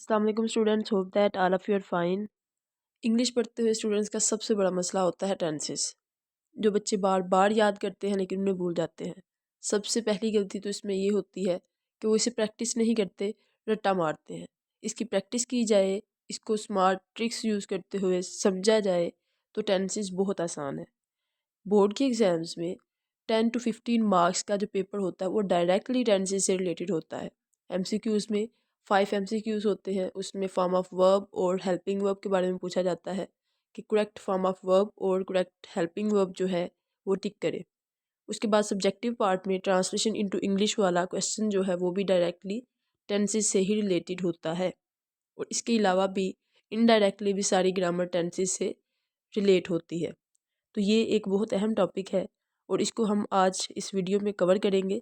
अस्सलाम वालेकुम students, hope that all of you are fine. English पढ़ते हुए स्टूडेंट्स का सबसे बड़ा मसला होता है टेंसेस, जो बच्चे बार बार याद करते हैं लेकिन उन्हें भूल जाते हैं। सबसे पहली गलती तो इसमें ये होती है कि वो इसे प्रैक्टिस नहीं करते, रट्टा मारते हैं। इसकी प्रैक्टिस की जाए, इसको स्मार्ट ट्रिक्स यूज़ करते हुए समझा जाए तो टेंसेस बहुत आसान है। बोर्ड के एग्ज़ाम्स में 10 to 15 मार्क्स का जो पेपर होता है वो डायरेक्टली टेंसेस से रिलेटेड होता है। एमसीक्यूज़ में 5 एमसीक्यूज़ होते हैं, उसमें फॉर्म ऑफ वर्ब और हेल्पिंग वर्ब के बारे में पूछा जाता है कि करेक्ट फॉर्म ऑफ वर्ब और करेक्ट हेल्पिंग वर्ब जो है वो टिक करे। उसके बाद सब्जेक्टिव पार्ट में ट्रांसलेशन इनटू इंग्लिश वाला क्वेश्चन जो है वो भी डायरेक्टली टेंसेस से ही रिलेटेड होता है, और इसके अलावा भी इनडायरेक्टली भी सारी ग्रामर टेंसेस से रिलेट होती है। तो ये एक बहुत अहम टॉपिक है और इसको हम आज इस वीडियो में कवर करेंगे।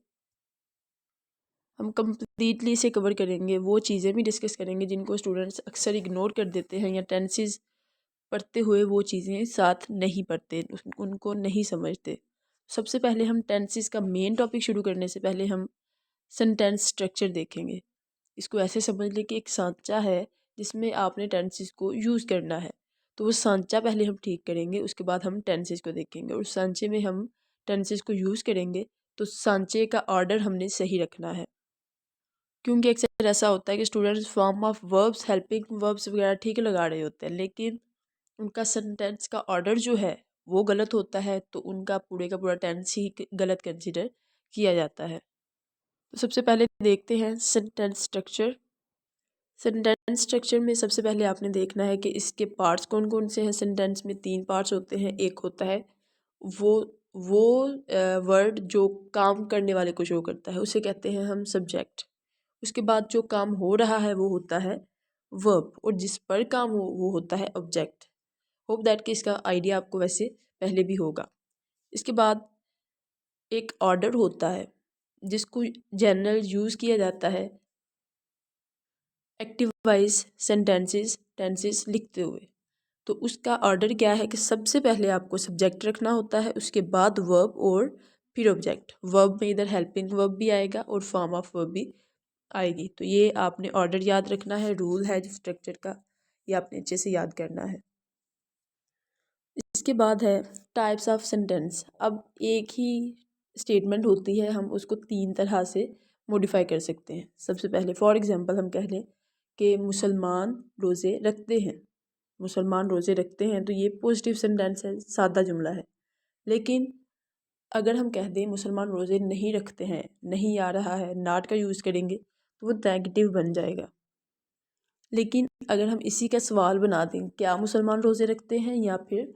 हम कम्प्लीटली इसे कवर करेंगे, वो चीज़ें भी डिस्कस करेंगे जिनको स्टूडेंट्स अक्सर इग्नोर कर देते हैं या टेंसेस पढ़ते हुए वो चीज़ें साथ नहीं पढ़ते, उनको नहीं समझते। सबसे पहले हम टेंसेस का मेन टॉपिक शुरू करने से पहले हम सेंटेंस स्ट्रक्चर देखेंगे। इसको ऐसे समझ लें कि एक सांचा है जिसमें आपने टेंसेस को यूज़ करना है, तो वो सांचा पहले हम ठीक करेंगे, उसके बाद हम टेंसेस को देखेंगे और सांचे में हम टेंसेस को यूज़ करेंगे। तो सांचे का ऑर्डर हमने सही रखना है, क्योंकि अक्सर ऐसा होता है कि students form of verbs helping verbs वगैरह ठीक लगा रहे होते हैं लेकिन उनका सेंटेंस का ऑर्डर जो है वो गलत होता है, तो उनका पूरे का पूरा टेंस ही गलत कंसिडर किया जाता है। तो सबसे पहले देखते हैं सेंटेंस स्ट्रक्चर। सेंटेंस स्ट्रक्चर में सबसे पहले आपने देखना है कि इसके पार्ट्स कौन कौन से हैं। सेंटेंस में 3 पार्ट्स होते हैं। एक होता है वो वो वर्ड जो काम करने वाले को शो करता है, उसे कहते हैं हम सब्जेक्ट। उसके बाद जो काम हो रहा है वो होता है वर्ब, और जिस पर काम हो वो होता है ऑब्जेक्ट। होप दैट कि इसका आइडिया आपको वैसे पहले भी होगा। इसके बाद एक ऑर्डर होता है जिसको जनरल यूज़ किया जाता है एक्टिव वाइज सेंटेंसेस टेंसेस लिखते हुए। तो उसका ऑर्डर क्या है कि सबसे पहले आपको सब्जेक्ट रखना होता है, उसके बाद वर्ब और फिर ऑब्जेक्ट। वर्ब में इधर हेल्पिंग वर्ब भी आएगा और फॉर्म ऑफ वर्ब भी आएगी। तो ये आपने ऑर्डर याद रखना है, रूल है स्ट्रक्चर का, ये आपने अच्छे से याद करना है। इसके बाद है टाइप्स ऑफ सेंटेंस। अब एक ही स्टेटमेंट होती है, हम उसको 3 तरह से मॉडिफाई कर सकते हैं। सबसे पहले फॉर एग्जांपल हम कह लें कि मुसलमान रोज़े रखते हैं। मुसलमान रोज़े रखते हैं तो ये पॉजिटिव सेंटेंस है, सादा जुमला है। लेकिन अगर हम कह दें मुसलमान रोज़े नहीं रखते हैं, नहीं आ रहा है, नॉट का यूज़ करेंगे तो वो नेगेटिव बन जाएगा। लेकिन अगर हम इसी का सवाल बना दें क्या मुसलमान रोज़े रखते हैं, या फिर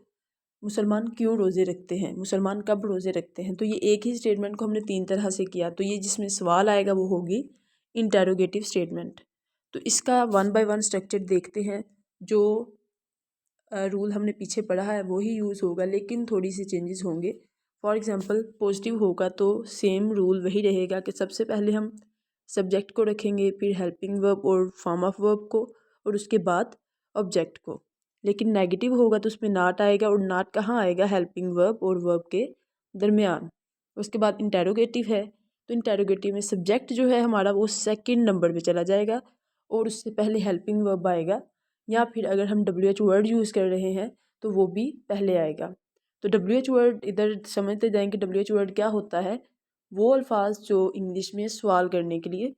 मुसलमान क्यों रोज़े रखते हैं, मुसलमान कब रोज़े रखते हैं, तो ये एक ही स्टेटमेंट को हमने 3 तरह से किया। तो ये जिसमें सवाल आएगा वो होगी इंटेरोगेटिव स्टेटमेंट। तो इसका 1 बाय 1 स्ट्रक्चर देखते हैं। जो रूल हमने पीछे पढ़ा है वो ही यूज़ होगा, लेकिन थोड़ी सी चेंजेस होंगे। फॉर एग्जांपल पॉजिटिव होगा तो सेम रूल वही रहेगा कि सबसे पहले हम सब्जेक्ट को रखेंगे, फिर हेल्पिंग वर्ब और फॉर्म ऑफ वर्ब को, और उसके बाद ऑब्जेक्ट को। लेकिन नेगेटिव होगा तो उसमें नॉट आएगा, और नॉट कहाँ आएगा, हेल्पिंग वर्ब और वर्ब के दरमियान। उसके बाद इंटेरोगेटिव है, तो इंटेरोगेटिव में सब्जेक्ट जो है हमारा वो सेकंड नंबर पे चला जाएगा और उससे पहले हेल्पिंग वर्ब आएगा, या फिर अगर हम WH वर्ड यूज़ कर रहे हैं तो वो भी पहले आएगा। तो WH वर्ड इधर समझते जाएं कि WH वर्ड क्या होता है। वो अल्फाज जो इंग्लिश में सवाल करने के लिए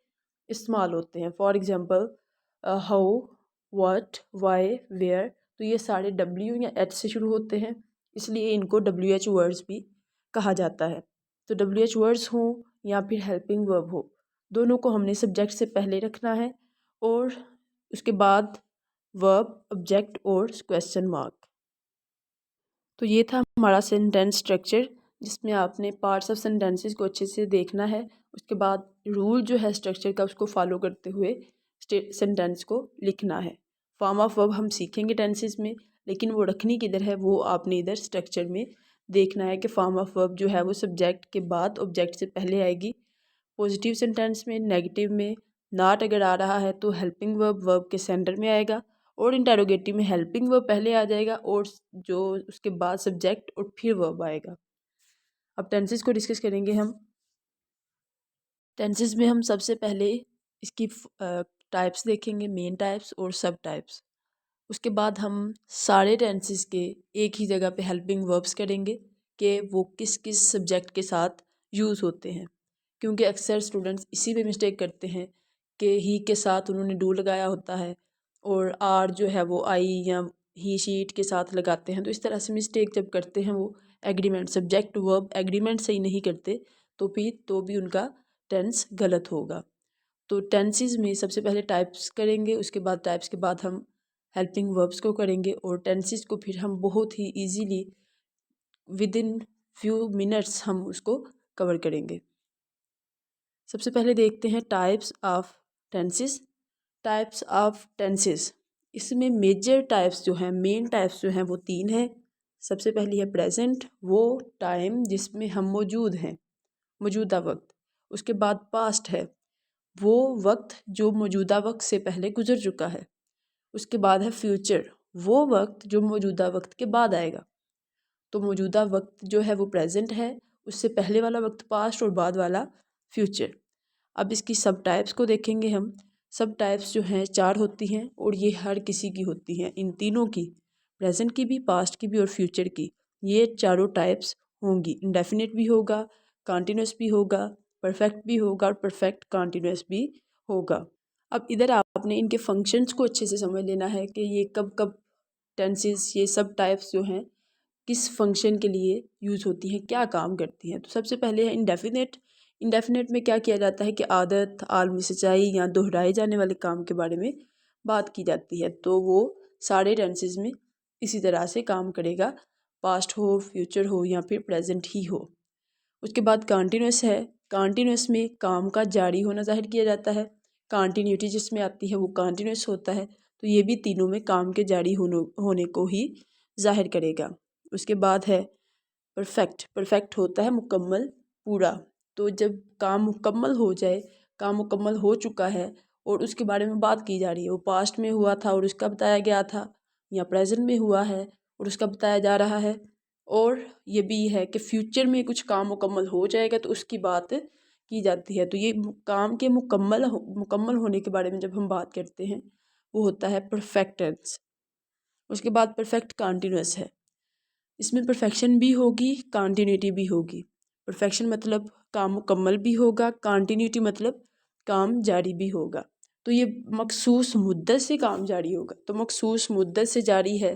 इस्तेमाल होते हैं। For example how, what, why, where, तो ये सारे W या H से शुरू होते हैं, इसलिए इनको WH वर्ड्स भी कहा जाता है। तो WH वर्ड्स हों या फिर हेल्पिंग वर्ब हो, दोनों को हमने सब्जेक्ट से पहले रखना है, और उसके बाद वर्ब, ऑब्जेक्ट और क्वेश्चन मार्क। तो ये था हमारा सेंटेंस स्ट्रक्चर, जिसमें आपने पार्ट्स ऑफ सेंटेंसेस को अच्छे से देखना है। उसके बाद रूल जो है स्ट्रक्चर का उसको फॉलो करते हुए सेंटेंस को लिखना है। फॉर्म ऑफ वर्ब हम सीखेंगे टेंसेस में, लेकिन वो रखनी किधर है वो आपने इधर स्ट्रक्चर में देखना है कि फॉर्म ऑफ वर्ब जो है वो सब्जेक्ट के बाद ऑब्जेक्ट से पहले आएगी। पॉजिटिव सेंटेंस में, नेगेटिव में नॉट अगर आ रहा है तो हेल्पिंग वर्ब वर्ब के सेंटर में आएगा, और इंटेरोगेटिव में हेल्पिंग वर्ब पहले आ जाएगा और जो उसके बाद सब्जेक्ट और फिर वर्ब आएगा। अब टेंसेस को डिस्कस करेंगे हम। टेंसेस में हम सबसे पहले इसकी टाइप्स देखेंगे, मेन टाइप्स और सब टाइप्स। उसके बाद हम सारे टेंसेस के एक ही जगह पे हेल्पिंग वर्ब्स करेंगे कि वो किस किस सब्जेक्ट के साथ यूज़ होते हैं, क्योंकि अक्सर स्टूडेंट्स इसी पे मिस्टेक करते हैं कि ही के साथ उन्होंने डू लगाया होता है और आर जो है वो आई या ही शीट के साथ लगाते हैं। तो इस तरह से मिस्टेक जब करते हैं वो एग्रीमेंट सब्जेक्ट वर्ब एग्रीमेंट सही नहीं करते तो भी उनका टेंस गलत होगा। तो टेंसेस में सबसे पहले टाइप्स करेंगे, उसके बाद टाइप्स के बाद हम हेल्पिंग वर्ब्स को करेंगे और टेंसेस को फिर हम बहुत ही easily with in few minutes हम उसको कवर करेंगे। सबसे पहले देखते हैं types of tenses. Types of tenses, इसमें मेजर टाइप्स जो हैं, मेन टाइप्स जो हैं वो तीन हैं। सबसे पहली है प्रेजेंट, वो टाइम जिसमें हम मौजूद हैं, मौजूदा वक्त। उसके बाद पास्ट है, वो वक्त जो मौजूदा वक्त से पहले गुजर चुका है। उसके बाद है फ्यूचर, वो वक्त जो मौजूदा वक्त के बाद आएगा। तो मौजूदा वक्त जो है वो प्रेजेंट है, उससे पहले वाला वक्त पास्ट और बाद वाला फ्यूचर। अब इसकी सब टाइप्स को देखेंगे हम। सब टाइप्स जो हैं 4 होती हैं और ये हर किसी की होती हैं, इन तीनों की, प्रेजेंट की भी, पास्ट की भी और फ्यूचर की। ये चारों टाइप्स होंगी। इंडेफिनिट भी होगा, कॉन्टिन्यूस भी होगा, परफेक्ट भी होगा और परफेक्ट कॉन्टिन्यूस भी होगा। अब इधर आपने इनके फंक्शंस को अच्छे से समझ लेना है कि ये कब कब टेंसेस, ये सब टाइप्स जो हैं किस फंक्शन के लिए यूज़ होती हैं, क्या काम करती हैं। तो सबसे पहले है इंडेफिनेट। इंडेफिनेट में क्या किया जाता है कि आदत, आलमी सच्चाई या दोहराए जाने वाले काम के बारे में बात की जाती है। तो वो सारे टेंसेस में इसी तरह से काम करेगा, पास्ट हो, फ्यूचर हो या फिर प्रेजेंट ही हो। उसके बाद कॉन्टीन्यूस है। कॉन्टीन्यूस में काम का जारी होना जाहिर किया जाता है। कॉन्टीन्यूटी जिसमें आती है वो कॉन्टीन्यूस होता है। तो ये भी तीनों में काम के जारी होने को ही जाहिर करेगा। उसके बाद है परफेक्ट। परफेक्ट होता है मुकम्मल, पूरा। तो जब काम मुकम्मल हो जाए, काम मुकम्मल हो चुका है और उसके बारे में बात की जा रही है, वो पास्ट में हुआ था और उसका बताया गया था, या प्रेजेंट में हुआ है और उसका बताया जा रहा है, और ये भी है कि फ्यूचर में कुछ काम मुकम्मल हो जाएगा तो उसकी बात की जाती है। तो ये काम के मुकम्मल होने के बारे में जब हम बात करते हैं वो होता है परफेक्ट टेंस। उसके बाद परफेक्ट कॉन्टीन्यूअस है। इसमें परफेक्शन भी होगी, कॉन्टीन्यूटी भी होगी। परफेक्शन मतलब काम मुकम्मल भी होगा, कॉन्टीन्यूटी मतलब काम जारी भी होगा। तो ये मखसूस मुद्दत से काम जारी होगा। तो मखसूस मुद्दत से जारी है,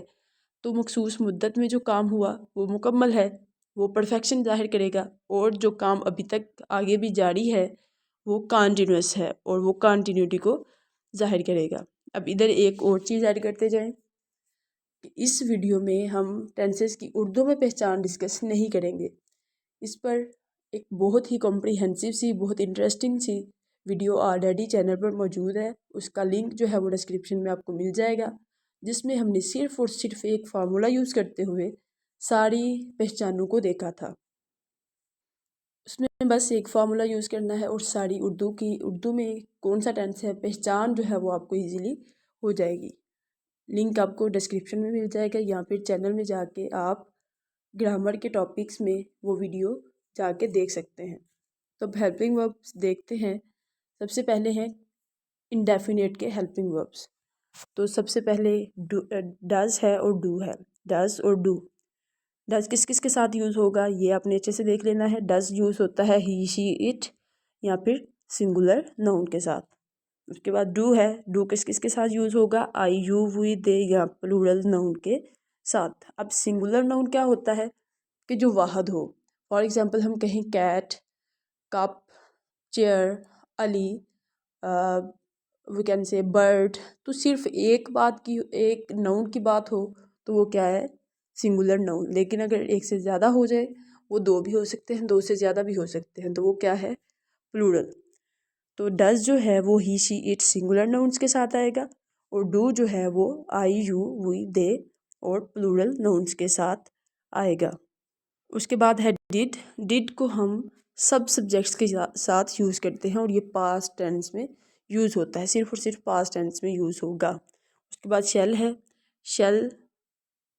तो मखसूस मुद्दत में जो काम हुआ वो मुकम्मल है, वो परफेक्शन जाहिर करेगा। और जो काम अभी तक आगे भी जारी है वो कॉन्टीन्यूअस है और वो कॉन्टीन्यूटी को जाहिर करेगा। अब इधर एक और चीज़ ऐड करते जाएं कि इस वीडियो में हम टेंसेस की उर्दू में पहचान डिस्कस नहीं करेंगे। इस पर एक बहुत ही कॉम्प्रिहेंसिव सी, बहुत इंटरेस्टिंग सी वीडियो ऑलरेडी चैनल पर मौजूद है। उसका लिंक जो है वो डिस्क्रिप्शन में आपको मिल जाएगा, जिसमें हमने सिर्फ़ और सिर्फ एक फार्मूला यूज़ करते हुए सारी पहचानों को देखा था। उसमें बस एक फार्मूला यूज़ करना है और सारी उर्दू में कौन सा टेंस है, पहचान जो है वो आपको ईज़िली हो जाएगी। लिंक आपको डिस्क्रिप्शन में मिल जाएगा, या फिर चैनल में जाके आप ग्रामर के टॉपिक्स में वो वीडियो जाके देख सकते हैं। तो अब हेल्पिंग वर्ब्स देखते हैं। सबसे पहले हैं इंडेफिनेट के हेल्पिंग वर्ब्स। तो सबसे पहले डज है और डू है। डज और डू। डज किस किस के साथ यूज़ होगा ये आपने अच्छे से देख लेना है। डज यूज़ होता है ही, शी, इट या फिर सिंगुलर नाउन के साथ। उसके बाद डू है। डू किस किस के साथ यूज़ होगा, आई, यू, वी, दे या प्लूरल नाउन के साथ। अब सिंगुलर नाउन क्या होता है कि जो वाहद हो। फॉर एग्जांपल हम कहें cat, cup, chair, Ali, we can say bird. तो सिर्फ एक बात की, एक नाउन की बात हो तो वो क्या है, सिंगुलर नाउन। लेकिन अगर एक से ज़्यादा हो जाए, वो दो भी हो सकते हैं, दो से ज़्यादा भी हो सकते हैं, तो वो क्या है, प्लूरल। तो डज जो है वो ही, शी, इट सिंगुलर नाउन्स के साथ आएगा, और डू जो है वो आई, यू, वी, दे और प्लूरल नाउन्स के साथ आएगा। उसके बाद है डिड। डिड को हम सब सब्जेक्ट्स के साथ यूज़ करते हैं और ये पास्ट टेंस में यूज़ होता है, सिर्फ और सिर्फ पास्ट टेंस में यूज़ होगा। उसके बाद शेल है। शेल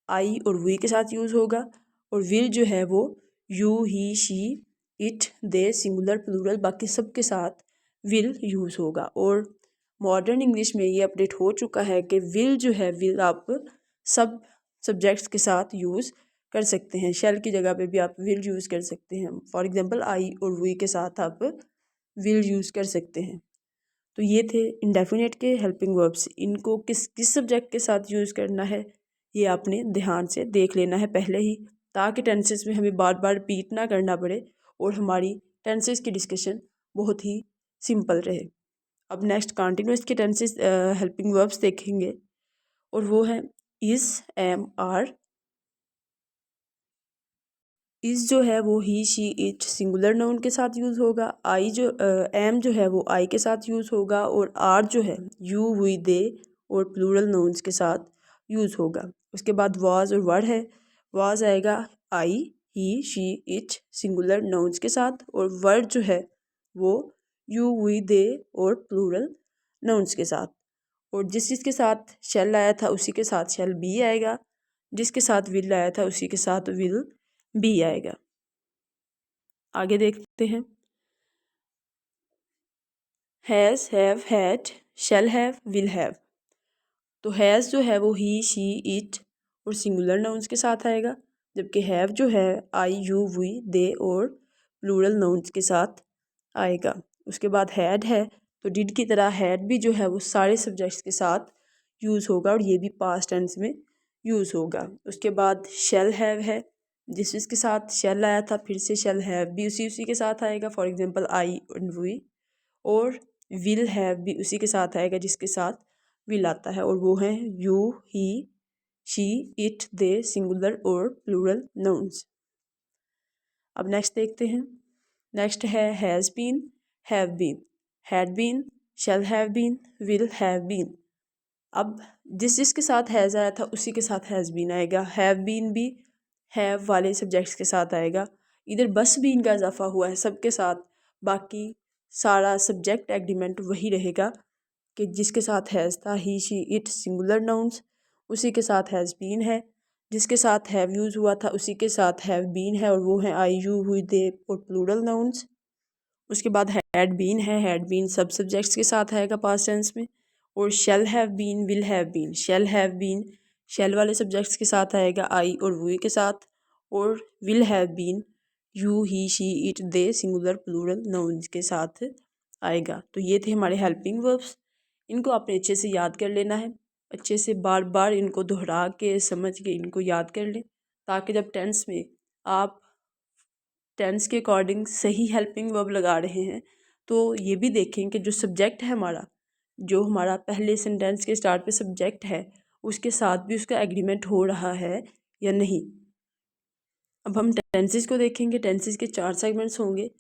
आई और वी के साथ यूज़ होगा, और विल जो है वो you, he, she, it, they singular plural बाकी सब के साथ विल यूज़ होगा। और मॉडर्न इंग्लिश में ये अपडेट हो चुका है कि विल जो है, विल आप सब सब्जेक्ट्स के साथ यूज़ कर सकते हैं। शैल की जगह पे भी आप विल यूज़ कर सकते हैं। फॉर एग्जांपल आई और वी के साथ आप विल यूज़ कर सकते हैं। तो ये थे इंडेफिनेट के हेल्पिंग वर्ब्स। इनको किस किस सब्जेक्ट के साथ यूज़ करना है ये आपने ध्यान से देख लेना है पहले ही, ताकि टेंसेस में हमें बार बार रिपीट ना करना पड़े और हमारी टेंसेस की डिस्कशन बहुत ही सिंपल रहे। अब नेक्स्ट कंटिन्यूअस के टेंसेस हेल्पिंग वर्ब्स देखेंगे और वो है इज़, एम, आर। इज़ जो है वो ही, शी, इट सिंगुलर नाउन के साथ यूज़ होगा। आई जो एम जो है वो आई के साथ यूज़ होगा। और आर जो है यू, वी, दे और प्लूरल नाउन्स के साथ यूज़ होगा। उसके बाद वाज और वर है। वाज आएगा आई, ही, शी, इट सिंगुलर नाउन्स के साथ। और वर जो है वो यू, वी, दे और प्लूरल नाउन्स के साथ। और जिस चीज़ के साथ शेल आया था उसी के साथ शेल बी आएगा। जिसके साथ विल आया था उसी के साथ विल बी आएगा। आगे देखते हैं। Has, have, had, shall have, will have. तो हैज़ जो है वो ही, शी, इट और सिंगुलर नाउन्स के साथ आएगा। जबकि हैव जो है आई, यू, वी, दे और प्लूरल नाउन्स के साथ आएगा। उसके बाद हैड है तो डिड की तरह हैड भी जो है वो सारे सब्जेक्ट्स के साथ यूज़ होगा और ये भी पास्ट टेंस में यूज़ होगा। उसके बाद शैल हैव है, जिस चीज़ के साथ शैल आया था फिर से शैल हैव भी उसी के साथ आएगा। For example I and we. और विल हैव भी उसी के साथ आएगा जिसके साथ विल आता है, और वो हैं you, he, she, it, they singular और प्लूरल नाउन्स। अब नेक्स्ट देखते हैं। नेक्स्ट है has been, have been, had been, shall have been, will have been. अब जिसके साथ हैज़ आया था उसी के साथ हैज़ बीन आएगा। हैव बीन भी हैव वाले सब्जेक्ट्स के साथ आएगा। इधर बस बीन का इजाफा हुआ है सबके साथ, बाकी सारा सब्जेक्ट एग्रीमेंट वही रहेगा कि जिसके साथ हैज़ था ही, शी, इट सिंगुलर नाउन्स उसी के साथ हैज़ बीन है। जिसके साथ हैव यूज़ हुआ था उसी के साथ हैव बीन है, और वो है आई, यू, वी, दे और प्लूरल नाउन्स। उसके बाद हैड बीन है, हैड बीन सब सब्जेक्ट्स के साथ आएगा पास्ट टेंस में। और shall have been, will have been, shall have been shall वाले सब्जेक्ट्स के साथ आएगा आई और वी के साथ। और will have been you, he, she, it, they singular plural nouns के साथ आएगा। तो ये थे हमारे हेल्पिंग वर्ब्स। इनको आपने अच्छे से याद कर लेना है, अच्छे से बार बार इनको दोहरा के समझ के इनको याद कर लें, ताकि जब टेंस में आप टेंस के अकॉर्डिंग सही हेल्पिंग वर्ब लगा रहे हैं तो ये भी देखें कि जो सब्जेक्ट है हमारा, जो हमारा पहले सेंटेंस के स्टार्ट पे सब्जेक्ट है उसके साथ भी उसका एग्रीमेंट हो रहा है या नहीं। अब हम टेंसेस को देखेंगे। टेंसेस के 4 सेगमेंट्स होंगे,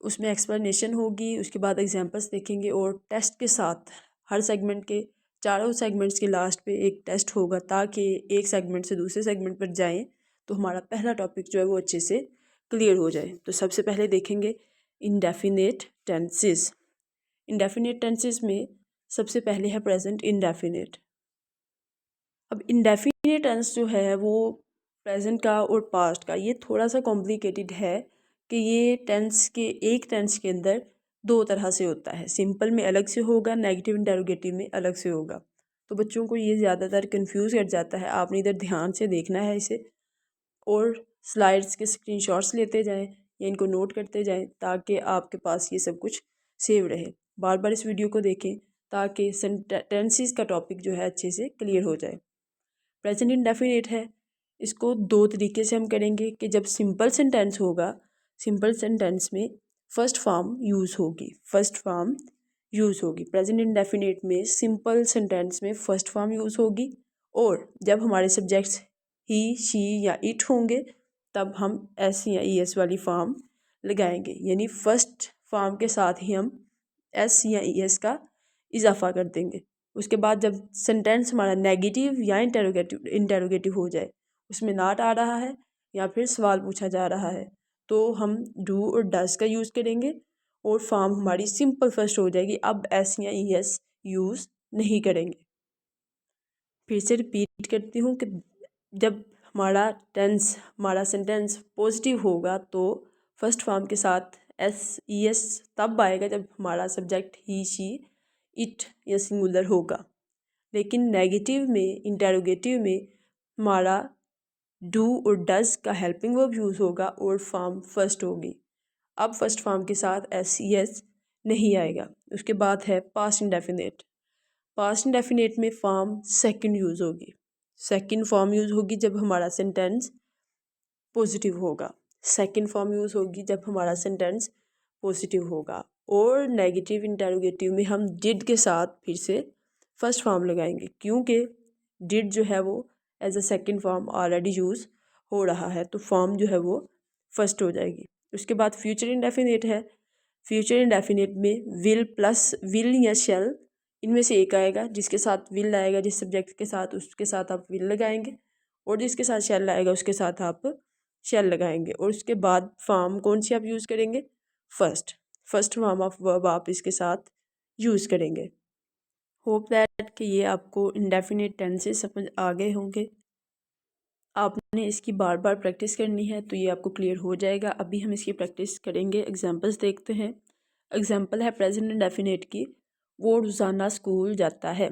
उसमें एक्सप्लेनेशन होगी, उसके बाद एग्जांपल्स देखेंगे और टेस्ट के साथ हर सेगमेंट के चारों सेगमेंट्स के लास्ट पे एक टेस्ट होगा, ताकि एक सेगमेंट से दूसरे सेगमेंट पर जाएं तो हमारा पहला टॉपिक जो है वो अच्छे से क्लियर हो जाए। तो सबसे पहले देखेंगे इंडेफिनेट टेंसेस। इंडेफिनेट टेंसेस में सबसे पहले है प्रेजेंट इंडेफिनेट। अब इंडेफिनेट टेंस जो है वो प्रेजेंट का और पास्ट का ये थोड़ा सा कॉम्प्लिकेटेड है कि ये टेंस के एक टेंस के अंदर दो तरह से होता है। सिंपल में अलग से होगा, नेगेटिव इंटेरोगेटिव में अलग से होगा। तो बच्चों को ये ज़्यादातर कंफ्यूज कर जाता है। आपने इधर ध्यान से देखना है इसे, और स्लाइड्स के स्क्रीनशॉट्स लेते जाएं या इनको नोट करते जाएं, ताकि आपके पास ये सब कुछ सेव रहे। बार बार इस वीडियो को देखें ताकि टेंसेस का टॉपिक जो है अच्छे से क्लियर हो जाए। प्रेजेंट इंडेफिनेट है, इसको दो तरीके से हम करेंगे कि जब सिंपल सेंटेंस होगा, सिंपल सेंटेंस में फर्स्ट फॉर्म यूज़ होगी, फर्स्ट फॉर्म यूज़ होगी। प्रेजेंट इंडेफिनेट में सिंपल सेंटेंस में फर्स्ट फॉर्म यूज़ होगी, और जब हमारे सब्जेक्ट्स ही, शी या इट होंगे तब हम एस या ई एस वाली फॉर्म लगाएंगे, यानी फर्स्ट फॉर्म के साथ ही हम एस या ई एस का इजाफा कर देंगे। उसके बाद जब सेंटेंस हमारा नेगेटिव या इंटेरोगेटिव हो जाए, उसमें नॉट आ रहा है या फिर सवाल पूछा जा रहा है, तो हम डू और डज का यूज़ करेंगे और फॉर्म हमारी सिंपल फर्स्ट हो जाएगी। अब एस या ई एस यूज़ नहीं करेंगे। फिर से रिपीट करती हूँ कि जब हमारा सेंटेंस पॉजिटिव होगा तो फर्स्ट फॉर्म के साथ एस ई एस तब आएगा जब हमारा सब्जेक्ट ही, शी इट या सिंगुलर होगा। लेकिन नेगेटिव में, इंटेरोगेटिव में हमारा डू और डज का हेल्पिंग वर्ब यूज़ होगा और फॉर्म फर्स्ट होगी। अब फर्स्ट फॉर्म के साथ एस सी एस नहीं आएगा। उसके बाद है पास्ट इंडेफिनेट। पास्ट इंडेफिनेट में फॉर्म सेकंड यूज़ होगी। सेकंड फॉर्म यूज़ होगी जब हमारा सेंटेंस पॉजिटिव होगा। सेकंड फॉर्म यूज़ होगी जब हमारा सेंटेंस पॉजिटिव होगा। और नेगेटिव इंटेरोगेटिव में हम डिड के साथ फिर से फर्स्ट फॉर्म लगाएंगे, क्योंकि डिड जो है वो as a second form already use हो रहा है, तो फॉर्म जो है वो फर्स्ट हो जाएगी। उसके बाद फ्यूचर इंडेफिनेट है। फ्यूचर इंडेफिनेट में विल प्लस विल या शेल इनमें से एक आएगा। जिसके साथ विल आएगा, जिस सब्जेक्ट के साथ, उसके साथ आप विल लगाएंगे, और जिसके साथ शेल आएगा उसके साथ आप शेल लगाएंगे। और उसके बाद फॉर्म कौन सी आप यूज़ करेंगे? फर्स्ट फॉर्म ऑफ वर्ब आप इसके साथ यूज़ करेंगे। होप दैट कि ये आपको इंडेफिनेट टेंसेस समझ आ गए होंगे। आपने इसकी बार बार प्रैक्टिस करनी है तो ये आपको क्लियर हो जाएगा। अभी हम इसकी प्रैक्टिस करेंगे। एग्जांपल्स देखते हैं। एग्जांपल है प्रेजेंट इंडेफिनेट की। वो रोज़ाना स्कूल जाता है।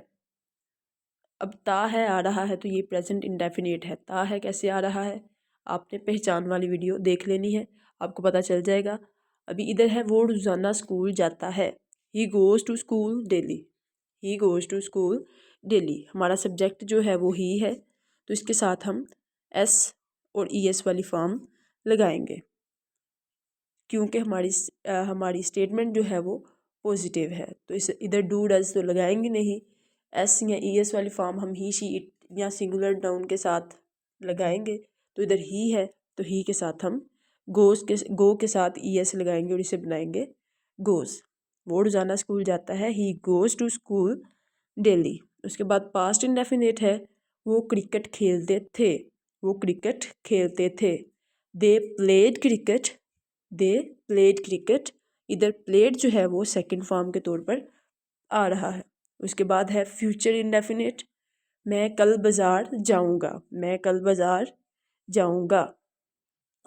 अब ता है आ रहा है तो ये प्रेजेंट इंडेफिनेट है। ता है कैसे आ रहा है? आपने पहचान वाली वीडियो देख लेनी है, आपको पता चल जाएगा। अभी इधर है वो रोज़ाना स्कूल जाता है। He goes to school daily. He goes to school daily. हमारा सब्जेक्ट जो है वो ही है, तो इसके साथ हम एस और ई एस वाली फॉर्म लगाएंगे, क्योंकि हमारी स्टेटमेंट जो है वो पॉजिटिव है। तो इस इधर डू डज तो लगाएंगे नहीं। एस या ई एस वाली फॉर्म हम ही, शी, इट या सिंगुलर नाउन के साथ लगाएंगे। तो इधर ही है तो ही के साथ हम गो के साथ ई एस लगाएंगे और इसे बनाएंगे गोज़। वो रोज़ाना स्कूल जाता है। He goes to school daily. उसके बाद पास्ट इंडेफिनेट है। वो क्रिकेट खेलते थे। वो क्रिकेट खेलते थे। They played cricket. They played cricket. इधर प्लेड जो है वो सेकंड फॉर्म के तौर पर आ रहा है। उसके बाद है फ्यूचर इंडेफिनेट। मैं कल बाज़ार जाऊंगा। मैं कल बाज़ार जाऊंगा।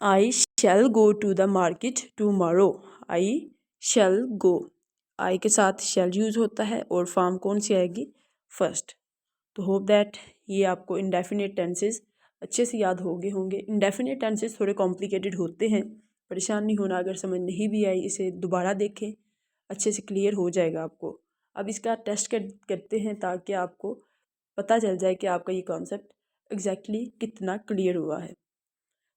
I shall go to the market tomorrow. I shall go. I के साथ शैल यूज़ होता है और फॉर्म कौन सी आएगी? फर्स्ट। तो होप दैट ये आपको इंडेफिनेट टेंसेस अच्छे से याद हो गए होंगे। इंडेफिनेट टेंसेस थोड़े कॉम्प्लिकेटेड होते हैं, परेशान नहीं होना। अगर समझ नहीं भी आई इसे दोबारा देखें, अच्छे से क्लियर हो जाएगा आपको। अब इसका टेस्ट करते हैं ताकि आपको पता चल जाए कि आपका ये कॉन्सेप्ट एग्जैक्टली कितना क्लियर हुआ है।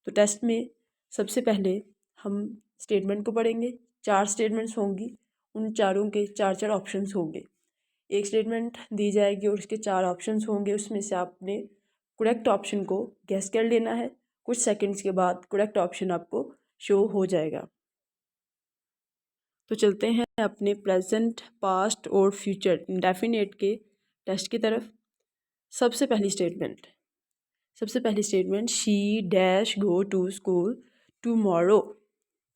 तो टेस्ट में सबसे पहले हम स्टेटमेंट को पढ़ेंगे। 4 स्टेटमेंट्स होंगी, उन चारों के 4 ऑप्शंस होंगे। एक स्टेटमेंट दी जाएगी और उसके 4 ऑप्शंस होंगे। उसमें से आपने करेक्ट ऑप्शन को गेस कर लेना है। कुछ सेकंड्स के बाद करेक्ट ऑप्शन आपको शो हो जाएगा। तो चलते हैं अपने प्रेजेंट, पास्ट और फ्यूचर इंडेफिनेट के टेस्ट की तरफ। सबसे पहली statement she dash go to school tomorrow.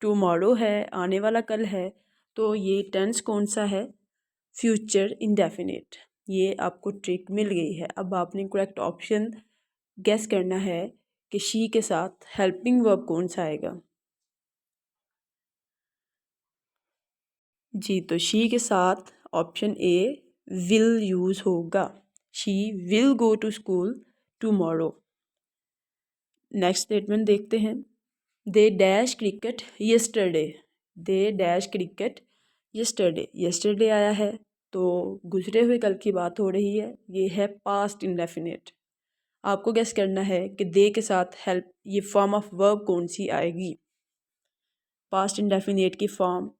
Tomorrow है, आने वाला कल है, तो ये टेंस कौन सा है? Future indefinite. ये आपको ट्रिक मिल गई है। अब आपने करेक्ट ऑप्शन गेस करना है कि शी के साथ हेल्पिंग वर्ब कौन सा आएगा। जी, तो शी के साथ ऑप्शन ए विल यूज़ होगा। She will go to school tomorrow. Next statement देखते हैं। They dash cricket yesterday. They dash cricket yesterday. Yesterday आया है तो गुजरे हुए कल की बात हो रही है। ये है पास्ट इंडेफिनेट। आपको गेस करना है कि दे के साथ हेल्प ये फॉर्म ऑफ वर्ब कौन सी आएगी। पास्ट इंडेफिनेट की फॉर्म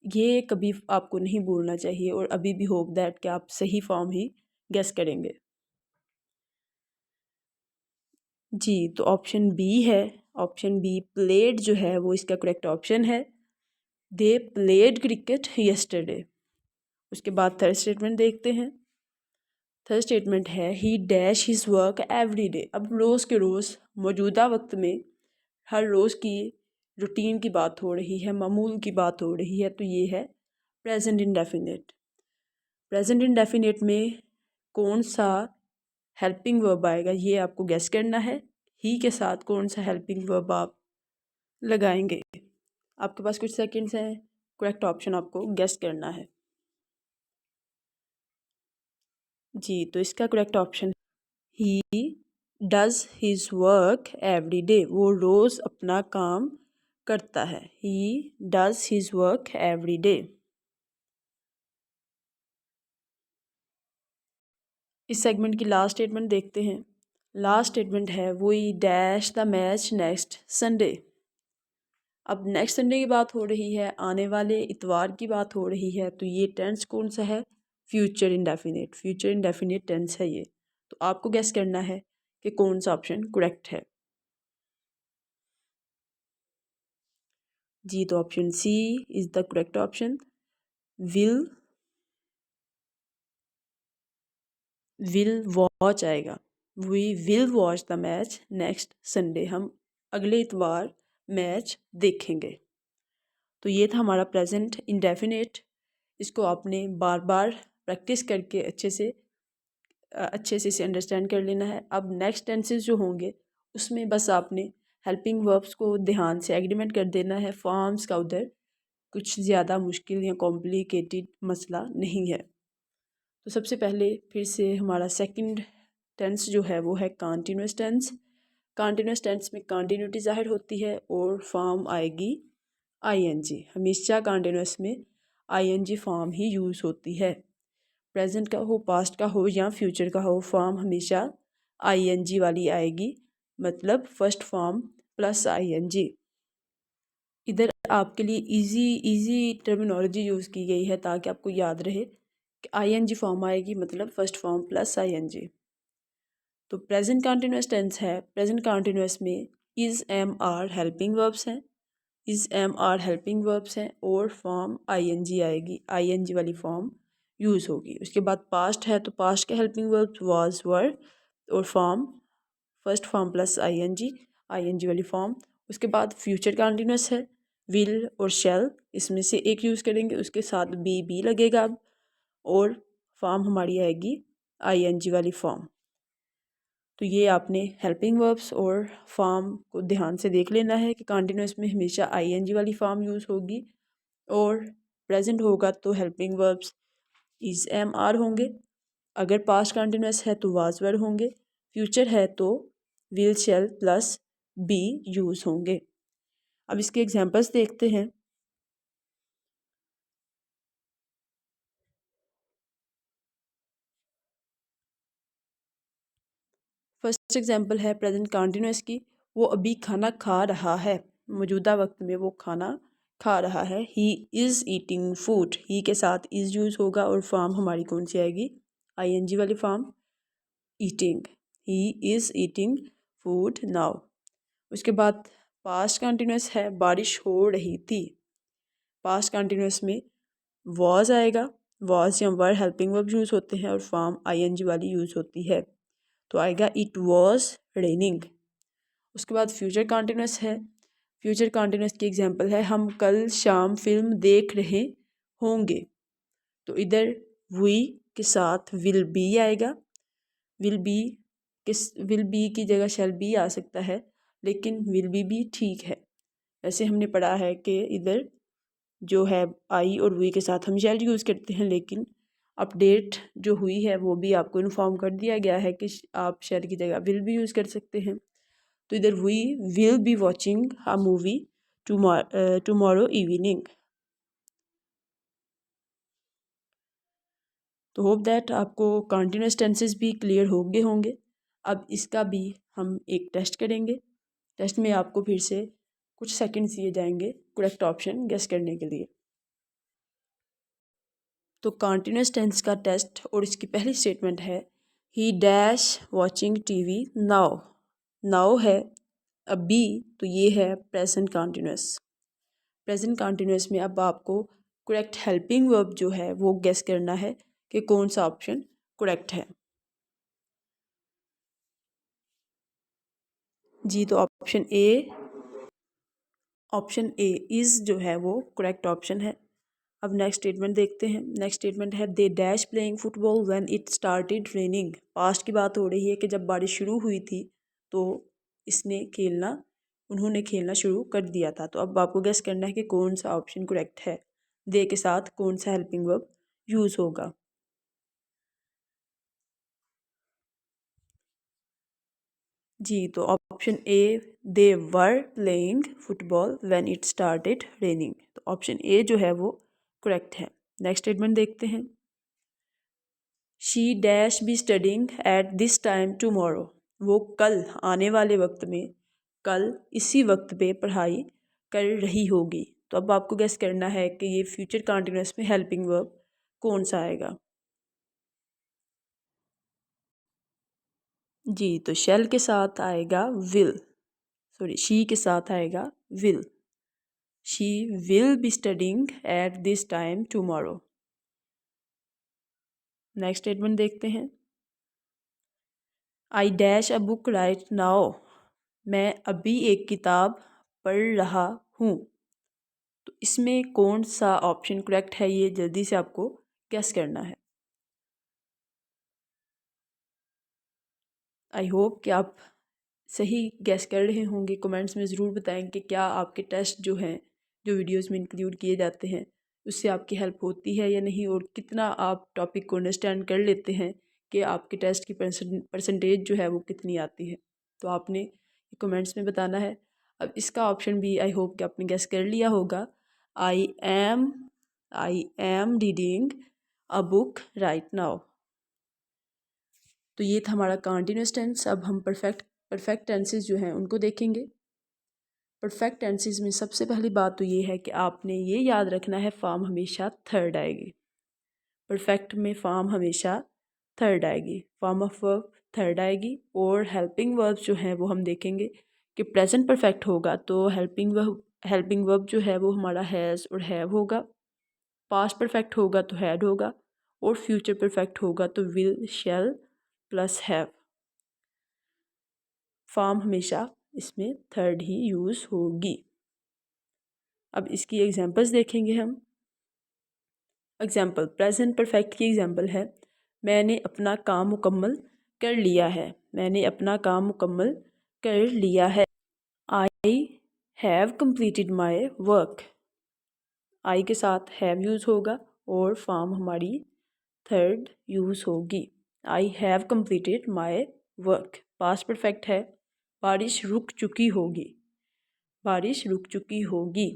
ये कभी आपको नहीं भूलना चाहिए, और अभी भी होप दैट कि आप सही फॉर्म ही गेस करेंगे। जी, तो ऑप्शन बी है। ऑप्शन बी प्लेड जो है वो इसका करेक्ट ऑप्शन है। They played cricket yesterday. उसके बाद थर्ड स्टेटमेंट देखते हैं। थर्ड स्टेटमेंट है he dash his work every day. अब रोज़ के रोज़ मौजूदा वक्त में हर रोज़ की रूटीन की बात हो रही है, मामूल की बात हो रही है, तो ये है प्रेजेंट इंडेफिनेट। प्रेजेंट इंडेफिनेट में कौन सा हेल्पिंग वर्ब आएगा ये आपको गेस करना है। ही के साथ कौन सा हेल्पिंग वर्ब आप लगाएंगे। आपके पास कुछ सेकंड्स हैं, करेक्ट ऑप्शन आपको गेस करना है। जी, तो इसका correct option he does his work every day. वो रोज़ अपना काम करता है। He does his work every day. इस सेगमेंट की लास्ट स्टेटमेंट देखते हैं। लास्ट स्टेटमेंट है we dash the match next Sunday. अब नेक्स्ट संडे की बात हो रही है, आने वाले इतवार की बात हो रही है, तो ये टेंस कौन सा है? Future indefinite. Future indefinite tense है ये। तो आपको गेस करना है कि कौन सा ऑप्शन करेक्ट है। जी, तो option C is the correct option. Will will watch आएगा। We will watch the match next Sunday. हम अगले इतवार मैच देखेंगे। तो ये था हमारा प्रेजेंट इंडेफिनिट। इसको आपने बार बार प्रैक्टिस करके अच्छे से इसे अंडरस्टैंड कर लेना है। अब नेक्स्ट टेंसेस जो होंगे उसमें बस आपने हेल्पिंग वर्ब्स को ध्यान से एग्रीमेंट कर देना है। फॉर्म्स का उधर कुछ ज़्यादा मुश्किल या कॉम्प्लिकेटेड मसला नहीं है। तो सबसे पहले फिर से हमारा सेकंड टेंस जो है वो है कॉन्टीन्यूअस टेंस। कॉन्टीन्यूअस टेंस में कॉन्टीन्यूटी ज़ाहिर होती है और फॉर्म आएगी आईएनजी। हमेशा कॉन्टीन्यूअस में आईएनजी फॉर्म ही यूज़ होती है। प्रेजेंट का हो, पास्ट का हो या फ्यूचर का हो, फॉर्म हमेशा आईएनजी वाली आएगी। मतलब फर्स्ट फॉर्म प्लस आईएनजी। इधर आपके लिए इजी इजी टर्मिनोलॉजी यूज़ की गई है ताकि आपको याद रहे कि आईएनजी फॉर्म आएगी मतलब फर्स्ट फॉर्म प्लस आईएनजी। तो प्रेजेंट कंटिन्यूअस टेंस है। प्रेजेंट कंटिन्यूअस में is am are helping verbs हैं। Is am are helping verbs हैं और फॉर्म आईएनजी आएगी। आईएनजी वाली फॉर्म यूज़ होगी। उसके बाद पास्ट है तो पास्ट के हेल्पिंग वर्ब्स वाज वर और form first form plus ING, ING वाली फॉर्म। उसके बाद फ्यूचर कंटिन्यूअस है। विल और शैल इसमें से एक यूज़ करेंगे, उसके साथ बी लगेगा अब और फॉर्म हमारी आएगी आईएनजी वाली फॉर्म। तो ये आपने हेल्पिंग वर्ब्स और फॉर्म को ध्यान से देख लेना है कि कंटिन्यूअस में हमेशा आईएनजी वाली फॉर्म यूज़ होगी और प्रेजेंट होगा तो helping verbs is am are होंगे। अगर पास्ट कंटिन्यूअस है तो वाज वर होंगे। फ्यूचर है तो will shall plus be use होंगे। अब इसके एग्जांपल्स देखते हैं। फर्स्ट एग्जांपल है प्रेजेंट कंटिन्यूअस की। वो अभी खाना खा रहा है। मौजूदा वक्त में वो खाना खा रहा है। He is eating food. He के साथ इज़ यूज़ होगा और फॉर्म हमारी कौन सी आएगी? आईएनजी वाली form eating. He is eating food now. उसके बाद पास्ट कंटिन्यूअस है। बारिश हो रही थी। पास्ट कंटिन्यूअस में वॉज आएगा। वॉज या वर हेल्पिंग वर्ब यूज़ होते हैं और फॉर्म आईएनजी वाली यूज़ होती है तो आएगा इट वॉज रेनिंग। उसके बाद फ्यूचर कंटिन्यूअस है। फ्यूचर कंटिन्यूअस की एग्जांपल है हम कल शाम फिल्म देख रहे होंगे। तो इधर वी के साथ विल बी आएगा। विल बी विल बी की जगह शैल बी आ सकता है लेकिन विल बी भी ठीक है। ऐसे हमने पढ़ा है कि इधर जो है आई और वी के साथ हम शैल यूज़ करते हैं लेकिन अपडेट जो हुई है वो भी आपको इन्फॉर्म कर दिया गया है कि आप शैल की जगह विल भी यूज़ कर सकते हैं। तो इधर we will be watching a movie tomorrow evening. तो होप दैट आपको कंटिन्यूस टेंसेस भी क्लियर हो गए होंगे। अब इसका भी हम एक टेस्ट करेंगे। टेस्ट में आपको फिर से कुछ सेकंड्स दिए जाएंगे करेक्ट ऑप्शन गेस करने के लिए। तो कंटिन्यूस टेंस का टेस्ट और इसकी पहली स्टेटमेंट है he dash watching TV now. Now है अभी तो ये है प्रेजेंट कंटिन्यूस। प्रेजेंट कंटिन्यूस में अब आपको करेक्ट हेल्पिंग वर्ब जो है वो गेस करना है कि कौन सा ऑप्शन करेक्ट है। जी, तो ऑप्शन ए इज़ जो है वो करेक्ट ऑप्शन है। अब नेक्स्ट स्टेटमेंट देखते हैं। नेक्स्ट स्टेटमेंट है they dash playing football when it started raining. Past की बात हो रही है कि जब बारिश शुरू हुई थी तो इसने खेलना उन्होंने खेलना शुरू कर दिया था। तो अब आपको गेस करना है कि कौन सा ऑप्शन करेक्ट है। दे के साथ कौन सा हेल्पिंग वर्ब यूज़ होगा। जी, तो option A, they were playing football when it started raining. तो ऑप्शन ए जो है वो करेक्ट है। नेक्स्ट स्टेटमेंट देखते हैं। She dash be studying at this time tomorrow. वो कल आने वाले वक्त में कल इसी वक्त पे पढ़ाई कर रही होगी। तो अब आपको गेस करना है कि ये फ्यूचर कंटिन्यूअस में हेल्पिंग वर्ब कौन सा आएगा। जी, तो शेल के साथ आएगा विल, सॉरी शी के साथ आएगा will. She will be studying at this time tomorrow. Next statement देखते हैं। I dash a book right now. मैं अभी एक किताब पढ़ रहा हूँ। तो इसमें कौन सा ऑप्शन करेक्ट है, ये जल्दी से आपको गेस करना है। आई होप कि आप सही गैस कर रहे होंगे। कमेंट्स में ज़रूर बताएं कि क्या आपके टेस्ट जो हैं, जो वीडियोस में इंक्लूड किए जाते हैं, उससे आपकी हेल्प होती है या नहीं, और कितना आप टॉपिक को अंडरस्टैंड कर लेते हैं कि आपके टेस्ट की परसेंटेज जो है वो कितनी आती है। तो आपने कमेंट्स में बताना है। अब इसका ऑप्शन भी आई होप कि आपने गैस कर लिया होगा। I am I am reading a book right now. तो ये था हमारा कंटिन्यूअस टेंस। अब हम परफेक्ट टेंसेस जो हैं उनको देखेंगे। परफेक्ट टेंसेस में सबसे पहली बात तो ये है कि आपने ये याद रखना है, फॉर्म हमेशा थर्ड आएगी। परफेक्ट में फॉर्म हमेशा थर्ड आएगी, फॉर्म ऑफ वर्ब थर्ड आएगी। और हेल्पिंग वर्ब जो हैं वो हम देखेंगे कि प्रेजेंट परफेक्ट होगा तो हेल्पिंग वर्ब जो है वो हमारा हैज़ और हैव होगा। पास्ट परफेक्ट होगा तो हैड होगा। और फ्यूचर परफेक्ट होगा तो will, shall plus have. Form हमेशा इसमें थर्ड ही यूज़ होगी। अब इसकी एग्जांपल्स देखेंगे हम। एग्जांपल, प्रेजेंट परफेक्ट की एग्जांपल है, मैंने अपना काम मुकम्मल कर लिया है। मैंने अपना काम मुकम्मल कर लिया है। I have completed my work. I के साथ हैव यूज़ होगा और फॉर्म हमारी थर्ड यूज़ होगी। आई have completed my work. Past perfect है, बारिश रुक चुकी होगी। बारिश रुक चुकी होगी।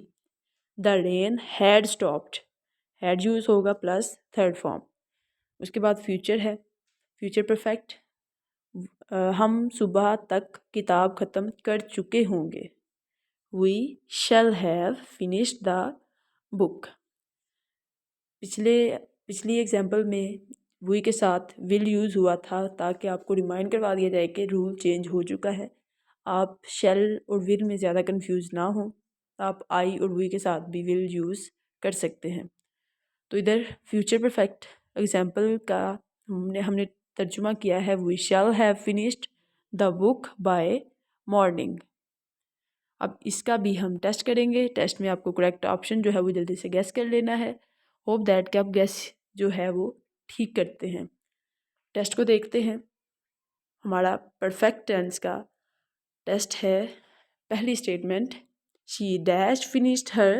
The rain had stopped. Had use होगा प्लस थर्ड फॉर्म। उसके बाद फ्यूचर है, फ्यूचर परफेक्ट, हम सुबह तक किताब ख़त्म कर चुके होंगे। We shall have finished the book. पिछली एग्जाम्पल में वी के साथ विल यूज़ हुआ था ताकि आपको रिमाइंड करवा दिया जाए कि रूल चेंज हो चुका है। आप शैल और विल में ज़्यादा कंफ्यूज ना हो, आप आई और वी के साथ भी विल यूज़ कर सकते हैं। तो इधर फ्यूचर परफेक्ट एग्जाम्पल का हमने तर्जुमा किया है, we shall have finished the book by morning. अब इसका भी हम टेस्ट करेंगे। टेस्ट में आपको करेक्ट ऑप्शन जो है वो जल्दी से गैस कर लेना है। होप दैट कि आप गैस जो है वो ठीक करते हैं। टेस्ट को देखते हैं। हमारा परफेक्ट टेंस का टेस्ट है। पहली statement, she dash finished her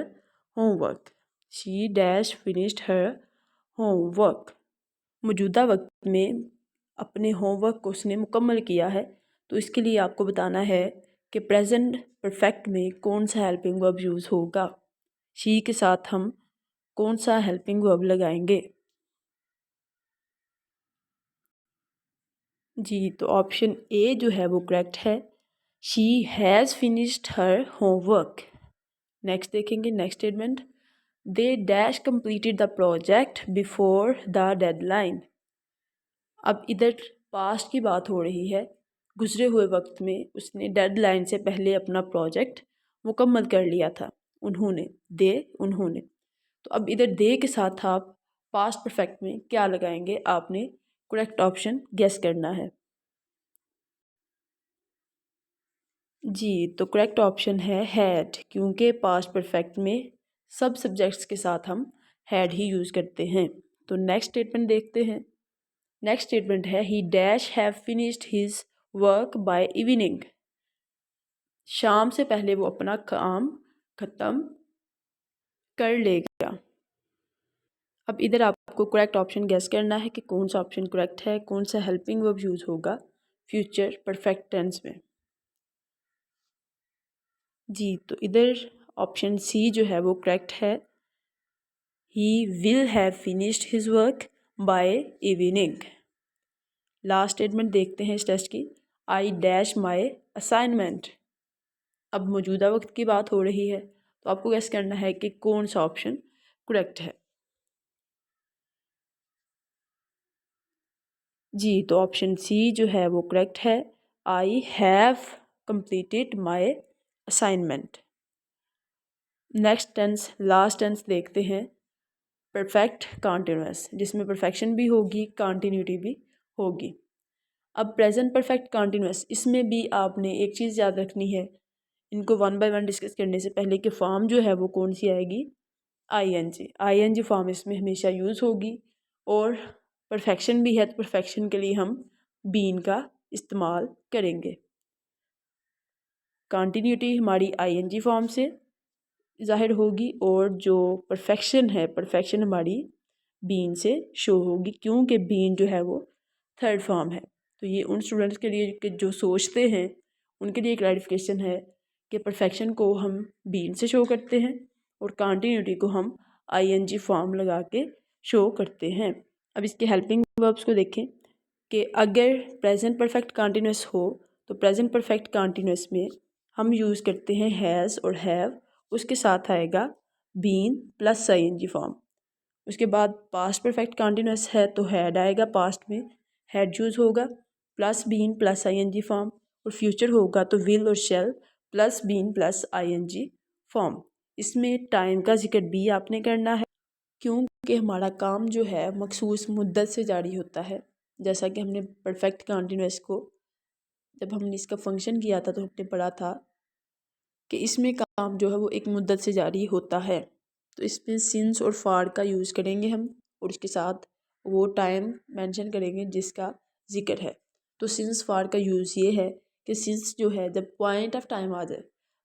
homework. She dash finished her homework. मौजूदा वक्त में अपने होमवर्क को उसने मुकम्मल किया है। तो इसके लिए आपको बताना है कि प्रेजेंट परफेक्ट में कौन सा हेल्पिंग वर्ब यूज़ होगा। शी के साथ हम कौन सा हेल्पिंग वर्ब लगाएंगे। जी, तो ऑप्शन ए जो है वो करेक्ट है। She has finished her homework. Next देखेंगे, next statement, they dash completed the project before the deadline. अब इधर पास्ट की बात हो रही है, गुजरे हुए वक्त में उसने डेडलाइन से पहले अपना प्रोजेक्ट मुकम्मल कर लिया था। उन्होंने, दे, उन्होंने। तो अब इधर दे के साथ आप पास्ट परफेक्ट में क्या लगाएंगे, आपने करेक्ट ऑप्शन गेस करना है। जी, तो करेक्ट ऑप्शन है हैड, क्योंकि पास्ट परफेक्ट में सब सब्जेक्ट्स के साथ हम हैड ही यूज़ करते हैं। तो नेक्स्ट स्टेटमेंट देखते हैं। नेक्स्ट स्टेटमेंट है, he dash have finished his work by evening. शाम से पहले वो अपना काम ख़त्म कर लेगा। अब इधर आपको करेक्ट ऑप्शन गेस करना है कि कौन सा ऑप्शन करेक्ट है, कौन सा हेल्पिंग वर्ब यूज़ होगा फ्यूचर परफेक्ट टेंस में। जी, तो इधर ऑप्शन सी जो है वो करेक्ट है। He will have finished his work by evening. Last statement देखते हैं इस टेस्ट की। I dash my assignment. अब मौजूदा वक्त की बात हो रही है, तो आपको गेस करना है कि कौन सा ऑप्शन करेक्ट है। जी, तो ऑप्शन सी जो है वो करेक्ट है। I have completed my assignment. Next tense, last tense देखते हैं। परफेक्ट कॉन्टिन्यूस, जिसमें परफेक्शन भी होगी, कॉन्टिन्यूटी भी होगी। अब प्रेजेंट परफेक्ट कॉन्टिन्यूस, इसमें भी आपने एक चीज़ याद रखनी है, इनको वन बाय वन डिस्कस करने से पहले कि फॉर्म जो है वो कौन सी आएगी, आईएनजी फॉर्म इसमें हमेशा यूज़ होगी। और परफेक्शन भी है, तो परफेक्शन के लिए हम बीन का इस्तेमाल करेंगे। कॉन्टिन्यूटी हमारी आईएनजी फॉर्म से ज़ाहिर होगी, और जो परफेक्शन है, परफेक्शन हमारी बीन से शो होगी, क्योंकि बीन जो है वो थर्ड फॉर्म है। तो ये उन स्टूडेंट्स के लिए कि जो सोचते हैं, उनके लिए क्लैरिफिकेशन है कि परफेक्शन को हम बीन से शो करते हैं और कॉन्टिन्यूटी को हम आईएनजी फॉर्म लगा के शो करते हैं। अब इसके हेल्पिंग वर्ब्स को देखें कि अगर प्रेजेंट परफेक्ट कॉन्टिन्यूस हो तो प्रेजेंट परफेक्ट कॉन्टिन्यूस में हम यूज़ करते हैं हैज़ और हैव, उसके साथ आएगा बीन प्लस आईएनजी फॉर्म। उसके बाद पास्ट परफेक्ट कॉन्टिन्यूस है तो हैड आएगा, पास्ट में हैड यूज़ होगा plus been plus ING form. और फ्यूचर होगा तो विल और shall plus been plus ING form. इसमें टाइम का जिक्र भी आपने करना है, क्योंकि हमारा काम जो है मखसूस मुद्दत से जारी होता है। जैसा कि हमने परफेक्ट कॉन्टिन्यूस को जब हमने इसका फंक्शन किया था तो हमने पढ़ा था कि इसमें काम जो है वो एक मुद्दत से जारी होता है। तो इसमें सिंस और फार का यूज़ करेंगे हम, और उसके साथ वो टाइम मेंशन करेंगे जिसका जिक्र है। तो सिंस फार का यूज़ ये है कि सिंस जो है जब पॉइंट ऑफ टाइम आ जाए,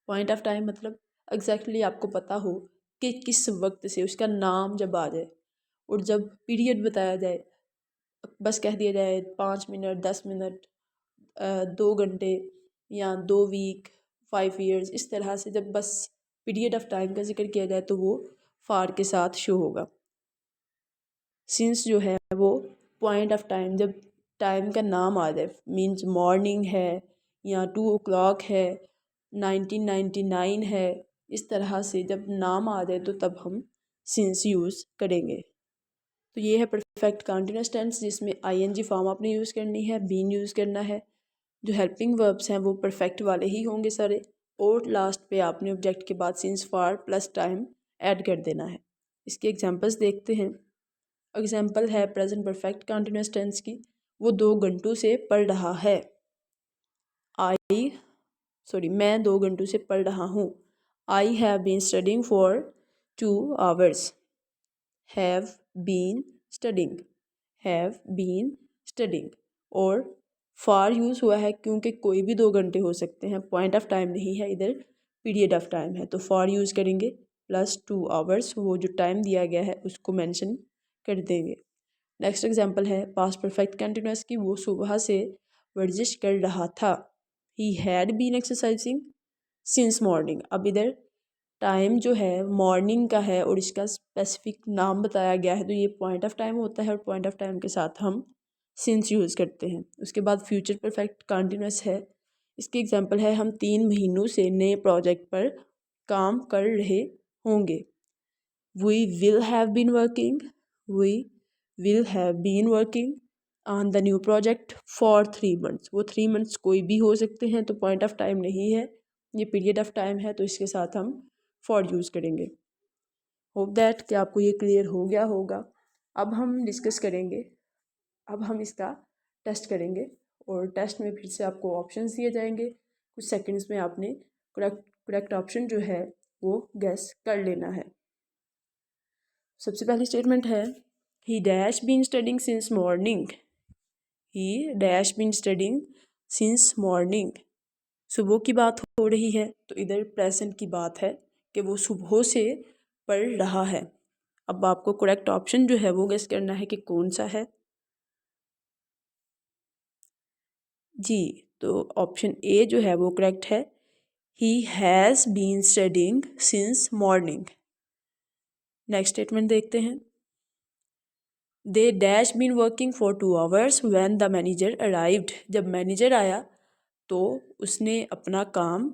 पॉइंट ऑफ टाइम मतलब एग्जैक्टली आपको पता हो कि किस वक्त से, उसका नाम जब आ जाए और जब पीरियड बताया जाए, बस कह दिया जाए 5 मिनट, 10 मिनट, 2 घंटे या 2 वीक, 5 ईयर्स, इस तरह से जब बस पीरियड ऑफ टाइम का जिक्र किया जाए तो वो फार के साथ शो होगा। सिंस जो है वो पॉइंट ऑफ टाइम, जब टाइम का नाम आ जाए, मीन्स मॉर्निंग है या 2 o'clock है, 1999 है, इस तरह से जब नाम आ जाए तो तब हम सिंस यूज़ करेंगे। तो ये है परफेक्ट कॉन्टिन्यूस टेंस, जिसमें आईएनजी फॉर्म आपने यूज़ करनी है, बीन यूज़ करना है। जो हेल्पिंग वर्ब्स हैं वो परफेक्ट वाले ही होंगे सारे, और लास्ट पे आपने ऑब्जेक्ट के बाद सिंस फार प्लस टाइम ऐड कर देना है। इसके एग्जांपल्स देखते हैं। एग्जांपल है प्रेजेंट परफेक्ट कंटिन्यूअस टेंस की, वो 2 घंटों से पढ़ रहा है। मैं 2 घंटों से पढ़ रहा हूँ। I have been studying for 2 hours। Have been studying, have been studying. और फार यूज़ हुआ है क्योंकि कोई भी 2 घंटे हो सकते हैं, पॉइंट ऑफ टाइम नहीं है, इधर पीरियड ऑफ टाइम है, तो फार यूज़ करेंगे प्लस 2 hours, वो जो टाइम दिया गया है उसको मेंशन कर देंगे। नेक्स्ट एग्जांपल है पास्ट परफेक्ट कंटिन्यूअस की, वो सुबह से वर्जिश कर रहा था। He had been exercising since morning. अब इधर टाइम जो है मॉर्निंग का है और इसका स्पेसिफिक नाम बताया गया है, तो ये पॉइंट ऑफ टाइम होता है और पॉइंट ऑफ टाइम के साथ हम सिंस यूज़ करते हैं। उसके बाद फ्यूचर परफेक्ट कंटिन्यूअस है, इसकी एग्जांपल है हम 3 महीनों से नए प्रोजेक्ट पर काम कर रहे होंगे। We will have been working, we will have been working on the new project for 3 months। वो 3 months कोई भी हो सकते हैं, तो पॉइंट ऑफ टाइम नहीं है, ये पीरियड ऑफ टाइम है, तो इसके साथ हम फॉर यूज़ करेंगे। होप दैट कि आपको ये क्लियर हो गया होगा। अब हम डिस्कस करेंगे, अब हम इसका टेस्ट करेंगे, और टेस्ट में फिर से आपको ऑप्शंस दिए जाएंगे। कुछ सेकंड्स में आपने करेक्ट ऑप्शन जो है वो गैस कर लेना है। सबसे पहली स्टेटमेंट है he dash been studying since morning. He dash been studying since morning. सुबह की बात हो रही है, तो इधर प्रेजेंट की बात है कि वो सुबह से पढ़ रहा है। अब आपको करेक्ट ऑप्शन जो है वो गेस करना है कि कौन सा है। जी, तो ऑप्शन ए जो है वो करेक्ट है। He has been studying since morning. Next statement देखते हैं। They dash been working for 2 hours when the manager arrived. जब मैनेजर आया तो उसने अपना काम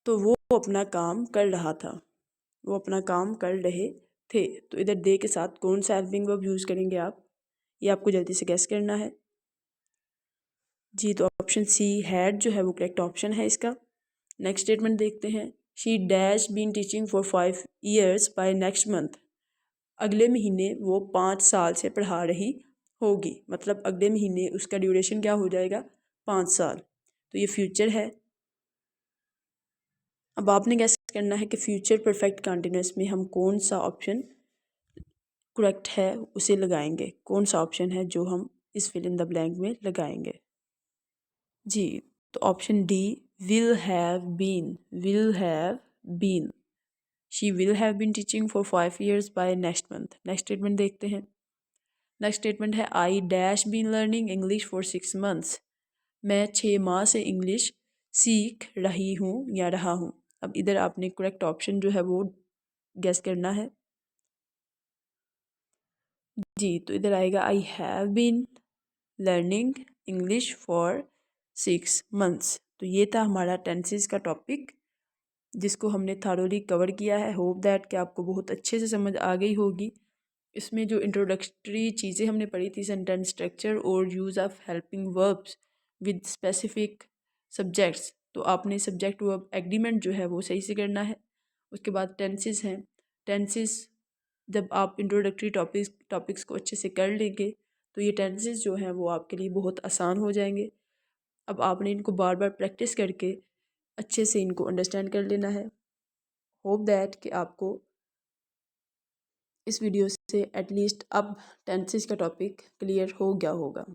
वो अपना काम कर रहा था, वो अपना काम कर रहे थे। तो इधर दे के साथ कौन सा हेल्पिंग वर्ब यूज़ करेंगे आप, ये आपको जल्दी से गेस करना है। जी, तो ऑप्शन सी हैड जो है वो करेक्ट ऑप्शन है इसका। नेक्स्ट स्टेटमेंट देखते हैं। She dash been teaching for 5 years by next month. अगले महीने वो 5 साल से पढ़ा रही होगी, मतलब अगले महीने उसका ड्यूरेशन क्या हो जाएगा, 5 साल। तो ये फ्यूचर है। अब आपने गैस करना है कि फ्यूचर परफेक्ट कंटिन्यूअस में हम कौन सा ऑप्शन करेक्ट है उसे लगाएंगे, कौन सा ऑप्शन है जो हम इस फिल इन द ब्लैंक में लगाएंगे। जी, तो option D will have been, will have been. She will have been teaching for 5 years by next month. Next statement देखते हैं। नेक्स्ट स्टेटमेंट है I dash been learning English for 6 months। मैं 6 माह से इंग्लिश सीख रही हूँ या रहा हूँ। अब इधर आपने करेक्ट ऑप्शन जो है वो गेस करना है। जी, तो इधर आएगा I have been learning English for 6 months। तो ये था हमारा टेंसेस का टॉपिक जिसको हमने थारोली कवर किया है। होप दैट कि आपको बहुत अच्छे से समझ आ गई होगी। इसमें जो इंट्रोडक्टरी चीज़ें हमने पढ़ी थी, सेंटेंस स्ट्रक्चर और use of helping verbs with specific subjects, तो आपने सब्जेक्ट वर्ब एग्रीमेंट जो है वो सही से करना है। उसके बाद टेंसेस हैं। टेंसेस जब आप इंट्रोडक्टरी टॉपिक्स को अच्छे से कर लेंगे तो ये टेंसेस जो हैं वो आपके लिए बहुत आसान हो जाएंगे। अब आपने इनको बार बार प्रैक्टिस करके अच्छे से इनको अंडरस्टैंड कर लेना है। होप दैट कि आपको इस वीडियो से एटलीस्ट अब टेंसेस का टॉपिक क्लियर हो गया होगा।